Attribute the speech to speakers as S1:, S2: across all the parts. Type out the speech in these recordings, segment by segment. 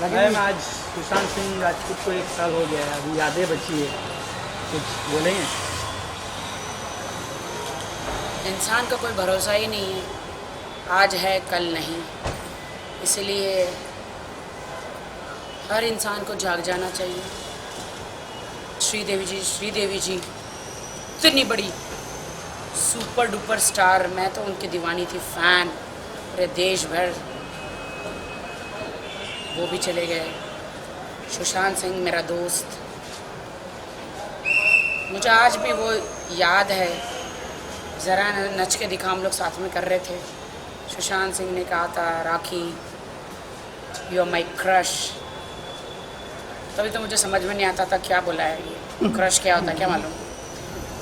S1: Ma'am आज सुशांत सिंह राजपूत को 1 साल हो गया है, अभी यादें बची है, कुछ बोलेंगे?
S2: इंसान का कोई भरोसा ही नहीं है, आज है कल नहीं। इसलिए हर इंसान को जाग जाना चाहिए। श्रीदेवी जी इतनी बड़ी सुपर डुपर स्टार, मैं तो उनकी दीवानी थी, फ़ैन, पूरे देश भर। वो भी चले गए। सुशांत सिंह मेरा दोस्त, मुझे आज भी वो याद है। ज़रा नच के दिखा, हम लोग साथ में कर रहे थे। सुशांत सिंह ने कहा था, राखी यू आर माई क्रश। तभी तो मुझे समझ में नहीं आता था क्या बोला है ये, क्रश क्या होता है क्या मालूम,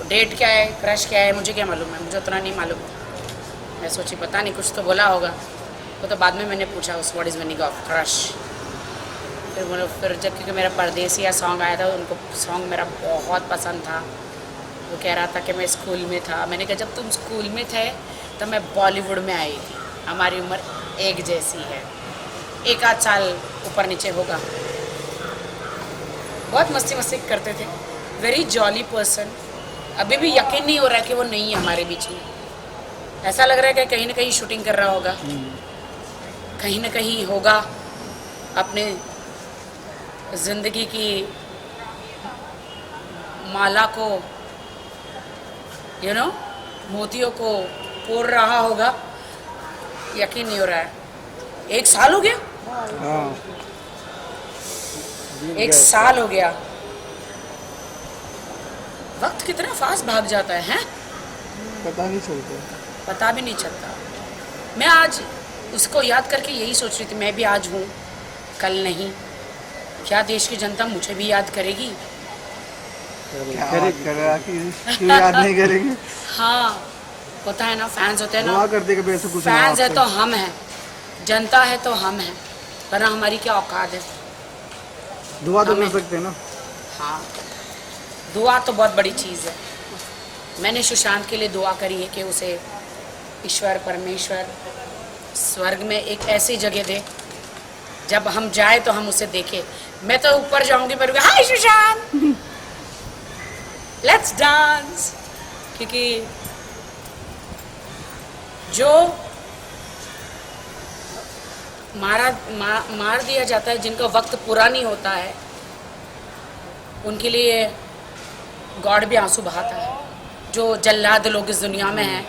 S2: डेट क्या है, क्रश क्या है, मुझे क्या मालूम है, मुझे उतना नहीं मालूम था। मैं सोची पता नहीं कुछ तो बोला होगा। वो तो बाद में मैंने पूछा उस what is meaning of crush. फिर जब क्योंकि मेरा परदेसिया सॉन्ग आया था, उनको सॉन्ग मेरा बहुत पसंद था। वो कह रहा था कि मैं स्कूल में था। मैंने कहा जब तुम स्कूल में थे तब मैं बॉलीवुड में आई थी, हमारी उम्र एक जैसी है, 1 आध साल ऊपर नीचे होगा। बहुत मस्ती करते थे, वेरी जॉली पर्सन। अभी भी यकीन नहीं हो रहा है कि वो नहीं है हमारे बीच में। ऐसा लग रहा है कि कहीं ना कहीं शूटिंग कर रहा होगा, कहीं ना कहीं होगा अपने ज़िंदगी की माला को मोतियों को पोर रहा होगा। यकीन नहीं हो रहा है। 1 साल हो गया,
S1: हाँ,
S2: 1 साल हो गया। वक्त कितना फास्ट भाग जाता है, हैं?
S1: पता नहीं चलता।
S2: पता भी नहीं चलता। मैं आज उसको याद करके यही सोच रही थी, मैं भी आज हूँ कल नहीं। क्या देश की जनता मुझे भी याद करेगी?
S1: क्यों याद नहीं करेंगे?
S2: हाँ, होता है ना, फैंस होते हैं ना,
S1: दुआ करते कि ऐसे कुछ ना
S2: फैंस है
S1: आपसे।
S2: तो हम हैं, जनता है तो हम हैं, वरना हमारी क्या औकात है।
S1: दुआ तो कर
S2: हमें-
S1: सकते हैं ना।
S2: हाँ, दुआ तो बहुत बड़ी चीज़ है। मैंने सुशांत के लिए दुआ करी है कि उसे ईश्वर परमेश्वर स्वर्ग में एक ऐसी जगह दे जब हम जाए तो हम उसे देखें। मैं तो ऊपर जाऊंगी, मैं हाय सुशांत, लेट्स डांस। क्योंकि जो मार दिया जाता है, जिनका वक्त पूरा नहीं होता है, उनके लिए गॉड भी आंसू बहाता है। जो जल्लाद लोग इस दुनिया में हैं,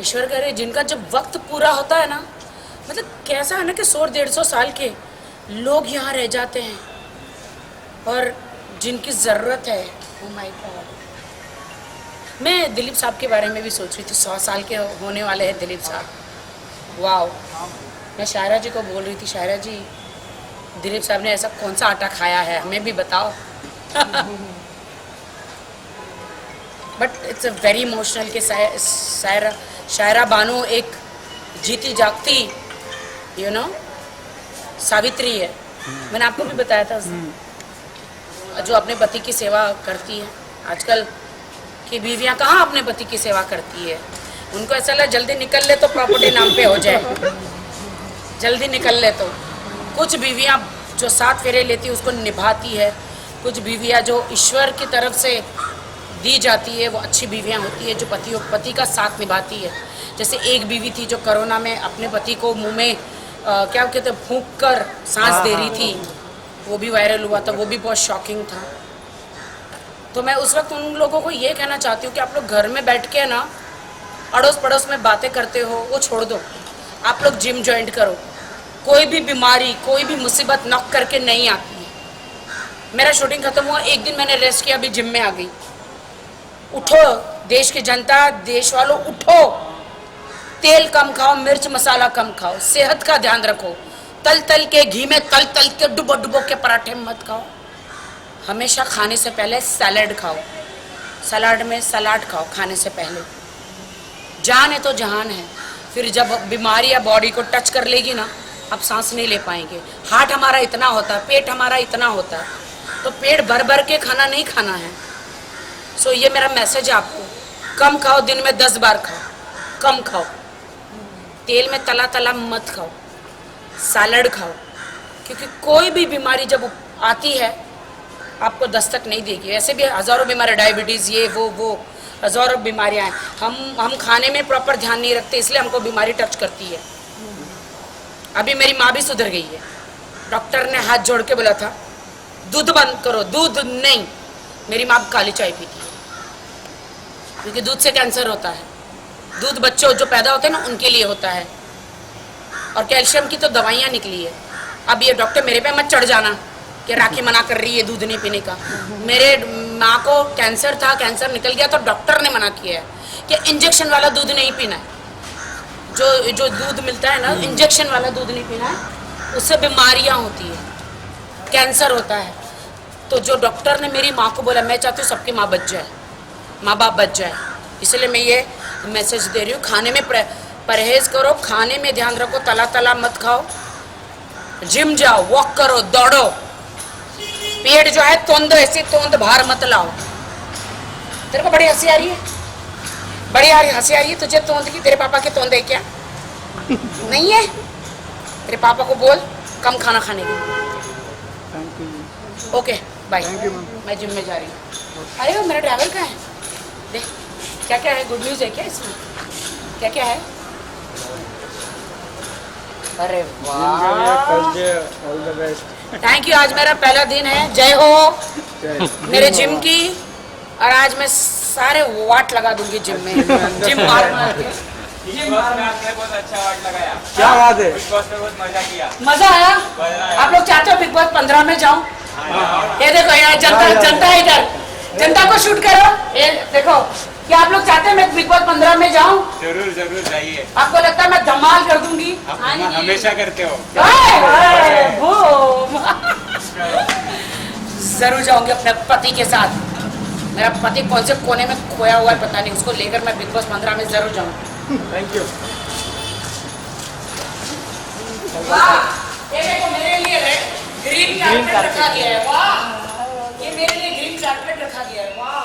S2: ईश्वर करे जिनका जब वक्त पूरा होता है ना, मतलब कैसा है ना कि 100-150 साल के लोग यहाँ रह जाते हैं और जिनकी ज़रूरत है। ओ माय गॉड, मैं दिलीप साहब के बारे में भी सोच रही थी। 100 साल के होने वाले हैं दिलीप साहब। वाओ, मैं शायरा जी को बोल रही थी, शायरा जी दिलीप साहब ने ऐसा कौन सा आटा खाया है, हमें भी बताओ। But it's a very emotional कि शायरा बानो एक जीती जागती सावित्री है। मैंने आपको भी बताया था उसने, जो अपने पति की सेवा करती है। आजकल की बीवियां कहाँ अपने पति की सेवा करती है, उनको ऐसा लगा जल्दी निकल ले तो प्रॉपर्टी नाम पे हो जाए, जल्दी निकल ले तो। कुछ बीवियां जो 7 फेरे लेती है उसको निभाती है, कुछ बीवियां जो ईश्वर की तरफ से दी जाती है वो अच्छी बीवियां होती है, जो पति का साथ निभाती है। जैसे एक बीवी थी जो कोरोना में अपने पति को मुंह में क्या कहते हैं फूंक कर सांस दे रही थी, वो भी वायरल हुआ था, वो भी बहुत शॉकिंग था। तो मैं उस वक्त उन लोगों को ये कहना चाहती हूँ कि आप लोग घर में बैठ के ना अड़ोस पड़ोस में बातें करते हो वो छोड़ दो, आप लोग जिम ज्वाइन करो। कोई भी बीमारी, कोई भी मुसीबत नॉक करके नहीं आती है। मेरा शूटिंग खत्म हुआ, एक दिन मैंने रेस्ट किया, अभी जिम में आ गई। उठो देश की जनता, देश वालों उठो, तेल कम खाओ, मिर्च मसाला कम खाओ, सेहत का ध्यान रखो। तल के घी में तल के डुबो के पराठे मत खाओ। हमेशा खाने से पहले सैलड खाओ, सलाद में सलाद खाओ खाने से पहले। जान है तो जहान है। फिर जब बीमारी या बॉडी को टच कर लेगी ना, अब सांस नहीं ले पाएंगे। हार्ट हमारा इतना होता है, पेट हमारा इतना होता है, तो पेट भर भर के खाना नहीं खाना है। सो ये मेरा मैसेज है आपको, कम खाओ, दिन में 10 बार खाओ, कम खाओ। तेल में तला तला मत खाओ, सैलड खाओ, क्योंकि कोई भी बीमारी जब आती है आपको दस्तक नहीं देगी। ऐसे भी हज़ारों बीमारियाँ, डायबिटीज़, ये वो हज़ारों बीमारियाँ हैं। हम खाने में प्रॉपर ध्यान नहीं रखते, इसलिए हमको बीमारी टच करती है। अभी मेरी माँ भी सुधर गई है। डॉक्टर ने हाथ जोड़ के बोला था दूध बंद करो, दूध नहीं। मेरी माँ काली चाय पीती है, क्योंकि दूध से कैंसर होता है। दूध बच्चों जो पैदा होते हैं ना उनके लिए होता है। और कैल्शियम की तो दवाइयाँ निकली है। अब ये डॉक्टर मेरे पे मत चढ़ जाना कि राखी मना कर रही है दूध नहीं पीने का। मेरे माँ को कैंसर था, कैंसर निकल गया तो डॉक्टर ने मना किया है कि इंजेक्शन वाला दूध नहीं पीना है। जो दूध मिलता है ना, इंजेक्शन वाला दूध नहीं पीना है, उससे बीमारियाँ होती है, कैंसर होता है। तो जो डॉक्टर ने मेरी माँ को बोला, मैं चाहती हूँ सबकी माँ बच जाए, माँ बाप बच जाए, इसलिए मैं ये मैसेज दे रही हूँ। खाने में परहेज करो, खाने में ध्यान रखो, तला तला मत खाओ, जिम जाओ, वॉक करो, दौड़ो। पेट जो है तोंद, ऐसे तोंद बाहर मत लाओ। तेरे को बड़ी हंसी आ रही है, बड़ी हंसी आ रही है तुझे तोंद की? तेरे पापा की तोंद है क्या? नहीं है? तेरे पापा को बोल कम खाना खाने की।
S1: Thank you.
S2: Okay bye.
S1: Thank you ma'am.
S2: मैं जिम में जा रही हूँ। अरे वो मेरा ड्राइवर कहाँ है? देख क्या क्या है, गुड न्यूज़ है क्या इसमें? क्या क्या है? अरे वाह,
S1: all the best.
S2: Thank you. आज मेरा पहला दिन है। जय हो मेरे जिम की। और आज मैं सारे वाट लगा दूंगी जिम में, जिम मार मार के।
S3: बिग बॉस में आपने बहुत अच्छा वाट लगाया।
S1: क्या बात है?
S3: बिग बॉस में बहुत मजा किया।
S2: मजा आया? आप लोग चाहते हो बिग बॉस 15 में जाऊं? ये देखो यहाँ जनता है इधर, जनता को शूट करो। ये देखो, क्या आप लोग चाहते हैं मैं बिग बॉस 15 में जाऊं?
S3: जरूर जरूर जाइए।
S2: आपको लगता है मैं धमाल कर दूंगी?
S3: आप हमेशा करते हो।
S2: जरूर जाऊंगी अपने पति के साथ। मेरा पति कौन से कोने में खोया हुआ है पता नहीं, उसको लेकर मैं बिग बॉस 15 में जरूर जाऊंगी।
S1: Thank you.
S2: ये देखो मेरे लिए ग्रीन कारपेट रखा गया है। वाह, ये मेरे लिए ग्रीन कारपेट रखा गया है। वाह।